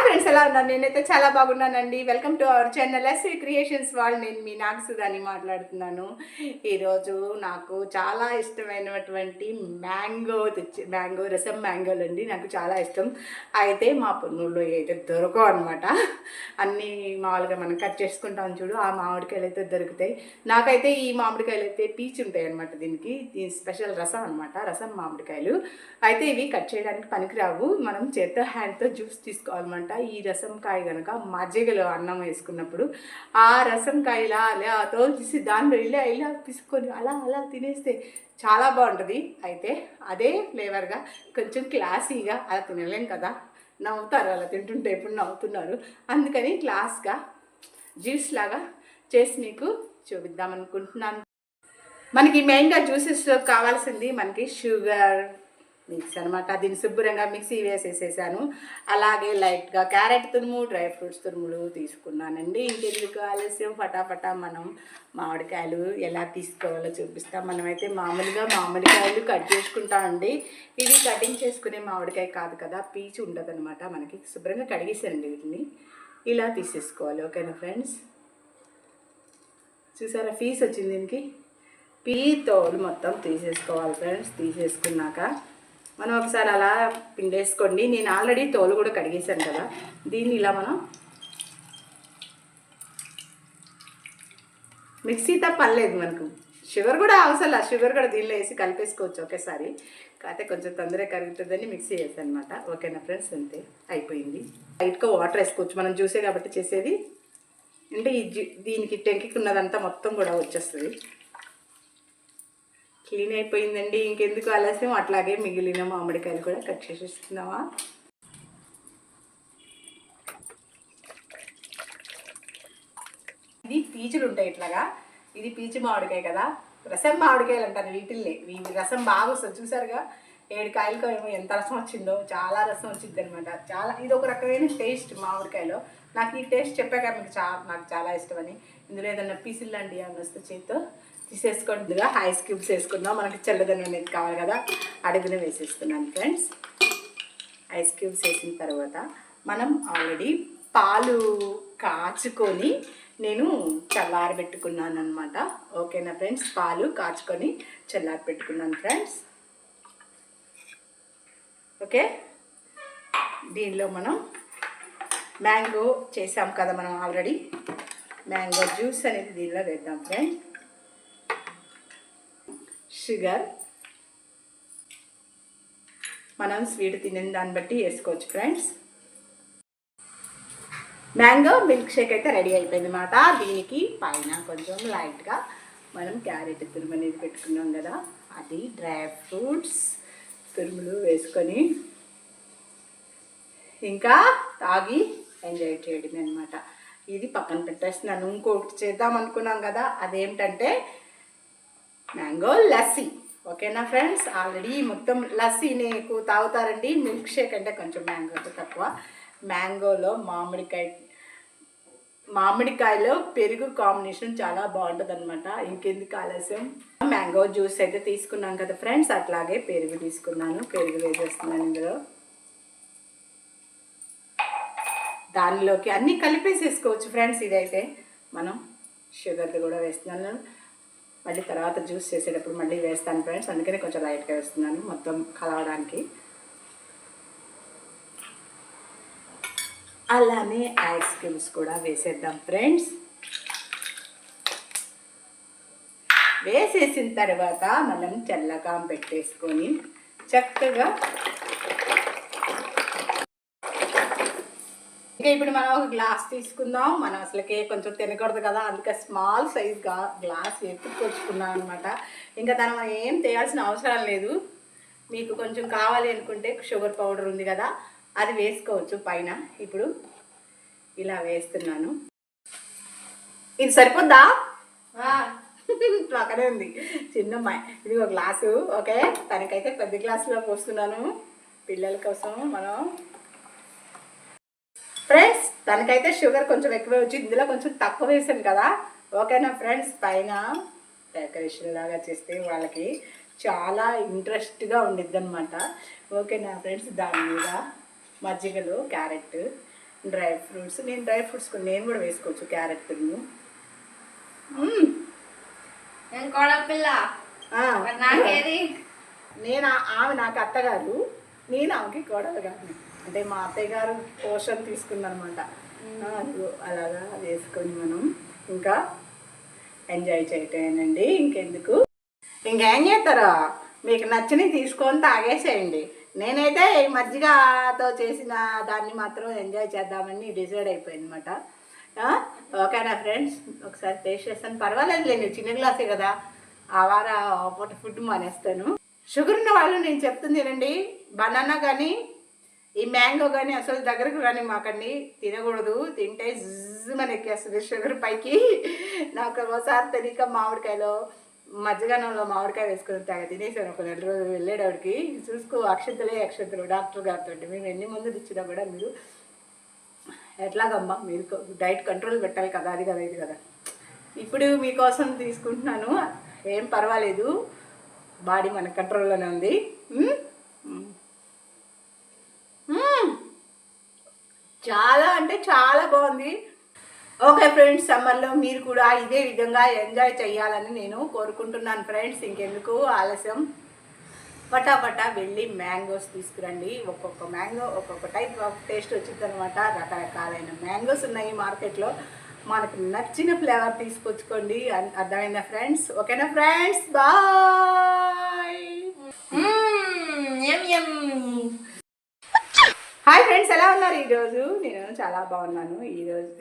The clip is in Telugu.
ఫ్రెండ్స్ ఎలా ఉన్నారు? నేనైతే చాలా బాగున్నానండి. Welcome to our channel SV creations వాళ్ళు. నేను మీ నాగసుధాని మాట్లాడుతున్నాను. ఈరోజు నాకు చాలా ఇష్టమైనటువంటి మ్యాంగో రసం మ్యాంగోలు అండి. నాకు చాలా ఇష్టం. అయితే మా పొన్నూరులో అయితే దొరకవు అనమాట. అన్నీ మామూలుగా మనం కట్ చేసుకుంటాం చూడు, ఆ మామిడికాయలు అయితే దొరుకుతాయి. నాకైతే ఈ మామిడికాయలు అయితే పీచు ఉంటాయి అనమాట. దీనికి స్పెషల్ రసం అనమాట, రసం మామిడికాయలు. అయితే ఇవి కట్ చేయడానికి పనికిరావు. మనం చేత్తో హ్యాండ్తో జ్యూస్ తీసుకోవాలన్నమాట. ఈ రసం కాయ కనుక మజ్జిగలో అన్నం వేసుకున్నప్పుడు ఆ రసం కాయలా అలా తోలు తీసి దానిలో ఇలా తీసుకొని అలా అలా తినేస్తే చాలా బాగుంటుంది. అయితే అదే ఫ్లేవర్గా కొంచెం క్లాసీగా అలా తినలేం కదా, నవ్వుతారు అలా తింటుంటే. ఎప్పుడు నవ్వుతున్నారు. అందుకని క్లాస్గా జ్యూస్ లాగా చేసి మీకు చూపిద్దాం అనుకుంటున్నాను. మనకి మెయిన్గా జ్యూసెస్లో కావాల్సింది మనకి షుగర్ మిక్స్ అనమాట. దీన్ని శుభ్రంగా మిక్సీ వేసేసేసాను. అలాగే లైట్గా క్యారెట్ తురుము, డ్రై ఫ్రూట్స్ తురుములు తీసుకున్నానండి. ఇంకెందుకు ఆలస్యం, ఫటాఫటా మనం మామిడికాయలు ఎలా తీసుకోవాలో చూపిస్తాం. మనమైతే మామూలుగా మామిడికాయలు కట్ చేసుకుంటామండి. ఇది కటింగ్ చేసుకునే మామిడికాయ కాదు కదా, పీచు ఉండదు అనమాట. మనకి శుభ్రంగా కడిగేసానండి. వీటిని ఇలా తీసేసుకోవాలి. ఓకేనా ఫ్రెండ్స్? చూసారా పీస్ వచ్చింది. దీనికి తోలు మొత్తం తీసేసుకోవాలి ఫ్రెండ్స్. తీసేసుకున్నాక మనం ఒకసారి అలా పిండేసుకోండి. నేను ఆల్రెడీ తోలు కూడా కడిగేసాను కదా. దీన్ని ఇలా మనం మిక్సీ పర్లేదు, మనకు షుగర్ కూడా అవసరం. షుగర్ కూడా దీనిలో వేసి కలిపేసుకోవచ్చు ఒకేసారి. కాకపోతే కొంచెం తొందరగా కరుగుతుందని మిక్సీ వేసాను అనమాట. ఓకేనా ఫ్రెండ్స్? అంతే, అయిపోయింది. లైట్గా వాటర్ వేసుకోవచ్చు. మనం జ్యూసే కాబట్టి చేసేది. అంటే దీనికి టెంకికి ఉన్నదంతా మొత్తం కూడా వచ్చేస్తుంది. క్లీన్ అయిపోయిందండి. ఇంకెందుకు ఆలస్యం, అట్లాగే మిగిలిన మామిడికాయలు కూడా కట్ చేసేస్తున్నావా. ఇది పీచులు ఉంటాయి ఇట్లాగా. ఇది పీచు మామిడికాయ కదా, రసం మామిడికాయలు అంటారు వీటిల్ని. రసం బాగా వస్తుంది. చూసారుగా 7 కాయలకు ఏమో ఎంత రసం వచ్చిందో. చాలా రసం వచ్చింది అనమాట. చాలా ఇది ఒక రకమైన టేస్ట్ మామిడికాయలో. నాకు ఈ టేస్ట్ చెప్పాక మీకు నాకు చాలా ఇష్టమని. ఇందులో ఏదన్నా పీసులు లాంటివి ఏమన్నా వస్తే చేతితో తీసేసుకోండి. ఐస్ క్యూబ్స్ వేసుకుందాం. మనకి చల్లదనం అనేది కావాలి కదా, అడుగున వేసేస్తున్నాను ఫ్రెండ్స్. ఐస్ క్యూబ్స్ వేసిన తర్వాత మనం ఆల్రెడీ పాలు కాచుకొని నేను చల్లారబెట్టుకున్నాను అనమాట. ఓకేనా ఫ్రెండ్స్? పాలు కాచుకొని చల్లారబెట్టుకున్నాను ఫ్రెండ్స్. ఓకే, దీనిలో మనం మ్యాంగో చేసాం కదా మనం ఆల్రెడీ. మ్యాంగో జ్యూస్ అనేది దీనిలో వేద్దాం ఫ్రెండ్స్. షుగర్ మనం స్వీట్ తినే దాన్ని బట్టి వేసుకోవచ్చు ఫ్రెండ్స్. మ్యాంగో మిల్క్ షేక్ అయితే రెడీ అయిపోయింది అన్నమాట. దీనికి పైన కొంచెం లైట్గా మనం క్యారెట్ తురుము అనేది పెట్టుకున్నాం కదా, అది డ్రై ఫ్రూట్స్ తురుములు వేసుకొని ఇంకా తాగి ఎంజాయ్ చేయడమే అనమాట. ఇది పక్కన పెట్టేస్తున్నాను. ఇంకొకటి చేద్దాం అనుకున్నాం కదా, అదేంటంటే మ్యాంగో లస్సీ. ఓకేనా ఫ్రెండ్స్? ఆల్రెడీ మొత్తం లస్సీని ఎక్కువ తాగుతారండి. మిల్క్ షేక్ అంటే కొంచెం మ్యాంగోతో తక్కువ. మ్యాంగోలో మామిడికాయలో పెరుగు కాంబినేషన్ చాలా బాగుంటుంది అనమాట. ఇంకెందుకు ఆలస్యం, మ్యాంగో జ్యూస్ అయితే తీసుకున్నాం కదా ఫ్రెండ్స్, అట్లాగే పెరుగు తీసుకున్నాను. పెరుగు వేసేస్తున్నాను ఇందులో. దానిలోకి అన్నీ కలిపేసేసుకోవచ్చు ఫ్రెండ్స్. ఇదైతే మనం షుగర్ది కూడా వేస్తున్నాను. మళ్ళీ తర్వాత జ్యూస్ చేసేటప్పుడు మళ్ళీ వేస్తాను ఫ్రెండ్స్. అందుకనే కొంచెం లైట్గా వేస్తున్నాను మొత్తం కలవడానికి. అలానే ఐస్ క్రీమ్స్ కూడా వేసేద్దాం ఫ్రెండ్స్. వేసేసిన తర్వాత మనం చల్లగా పెట్టేసుకొని చక్కగా ఇంకా ఇప్పుడు మనం ఒక గ్లాస్ తీసుకుందాం. మనం అసలుకే కొంచెం తినకూడదు కదా, అందుకే స్మాల్ సైజ్ గ్లాస్ ఎత్తుకొచ్చుకున్నాం అనమాట. ఇంకా దాన్ని మనం ఏం చేయాల్సిన అవసరం లేదు. మీకు కొంచెం కావాలి అనుకుంటే షుగర్ పౌడర్ ఉంది కదా, అది వేసుకోవచ్చు పైన. ఇప్పుడు ఇలా వేస్తున్నాను. ఇది సరిపోద్దా? పక్కనే ఉంది చిన్నమ్మాయి. ఇది ఒక గ్లాసు. ఓకే, తనకైతే పెద్ద గ్లాసులో పోస్తున్నాను పిల్లల కోసం. మనం ఫ్రెండ్స్ తనకైతే షుగర్ కొంచెం ఎక్కువే వచ్చింది, ఇందులో కొంచెం తక్కువ వేసాను కదా. ఓకేనా ఫ్రెండ్స్? పైన డెకరేషన్ లాగా చేస్తే వాళ్ళకి చాలా ఇంట్రెస్ట్గా ఉండిద్ది అనమాట. ఓకేనా ఫ్రెండ్స్? దాని మీద మజ్జిగలో క్యారెట్ డ్రై ఫ్రూట్స్, నేను డ్రై ఫ్రూట్స్ నేను కూడా వేసుకోవచ్చు, క్యారెట్ తురుము. నేను కోడపిల్ల నాకేది, నేను ఆమె నాకు అత్తగారు, నేను ఆమెకి కోడలు గారు. అంటే మా అత్తయ్య గారు పోషన్ తీసుకుందనమాట. అలాగా వేసుకొని మనం ఇంకా ఎంజాయ్ చేయటమేనండి. ఇంకెందుకు, ఇంకేం చేస్తారో మీకు నచ్చినవి తీసుకొని తాగేసేయండి. నేనైతే ఈ మజ్జిగతో చేసిన దాన్ని మాత్రం ఎంజాయ్ చేద్దామని డిసైడ్ అయిపోయింది అనమాట. ఓకేనా ఫ్రెండ్స్, ఒకసారి టేస్ట్ చేస్తాను. పర్వాలేదు, నేను చిన్న గ్లాసే కదా, ఆ వార పూట ఫుడ్ మానేస్తాను. షుగర్ ఉన్న వాళ్ళు నేను చెప్తుంది తినండి. బనానా కానీ ఈ మ్యాంగో కానీ అసలు దగ్గరకు కానీ మాకండి తినకూడదు. తింటే జిజ్జమని ఎక్కేస్తుంది షుగర్ పైకి. నాకు ఒకసారి తెలియక మామిడికాయలో మధ్యగానంలో మామిడికాయ వేసుకుని తాగా తినేసాను ఒక 2 రోజులు వెళ్ళేటప్పటికి. చూసుకో, అక్షంతలు డాక్టర్ గారితో మేము ఎన్ని మందులు ఇచ్చినా కూడా మీరు ఎట్లాగమ్మా మీరు డైట్ కంట్రోల్ పెట్టాలి కదా, అది కదా ఇది కదా. ఇప్పుడు మీకోసం తీసుకుంటున్నాను, ఏం పర్వాలేదు, బాడీ మన కంట్రోల్లోనే ఉంది. చాలా అంటే చాలా బాగుంది. ఓకే ఫ్రెండ్స్, సమ్మర్లో మీరు కూడా ఇదే విధంగా ఎంజాయ్ చేయాలని నేను కోరుకుంటున్నాను ఫ్రెండ్స్. ఇంకెందుకు ఆలస్యం, పటాపటా వెళ్ళి మ్యాంగోస్ తీసుకురండి. ఒక్కొక్క మ్యాంగో ఒక్కొక్క టైప్ ఆఫ్ టేస్ట్ వచ్చింది అనమాట. రకరకాలైన మ్యాంగోస్ ఉన్నాయి మార్కెట్లో, మనకు నచ్చిన ఫ్లేవర్ తీసుకొచ్చుకోండి. అర్థమైందా ఫ్రెండ్స్? ఓకేనా ఫ్రెండ్స్, బాయ్. హాయ్ ఫ్రెండ్స్, ఎలా ఉన్నారు? ఈరోజు నేను చాలా బాగున్నాను. ఈరోజు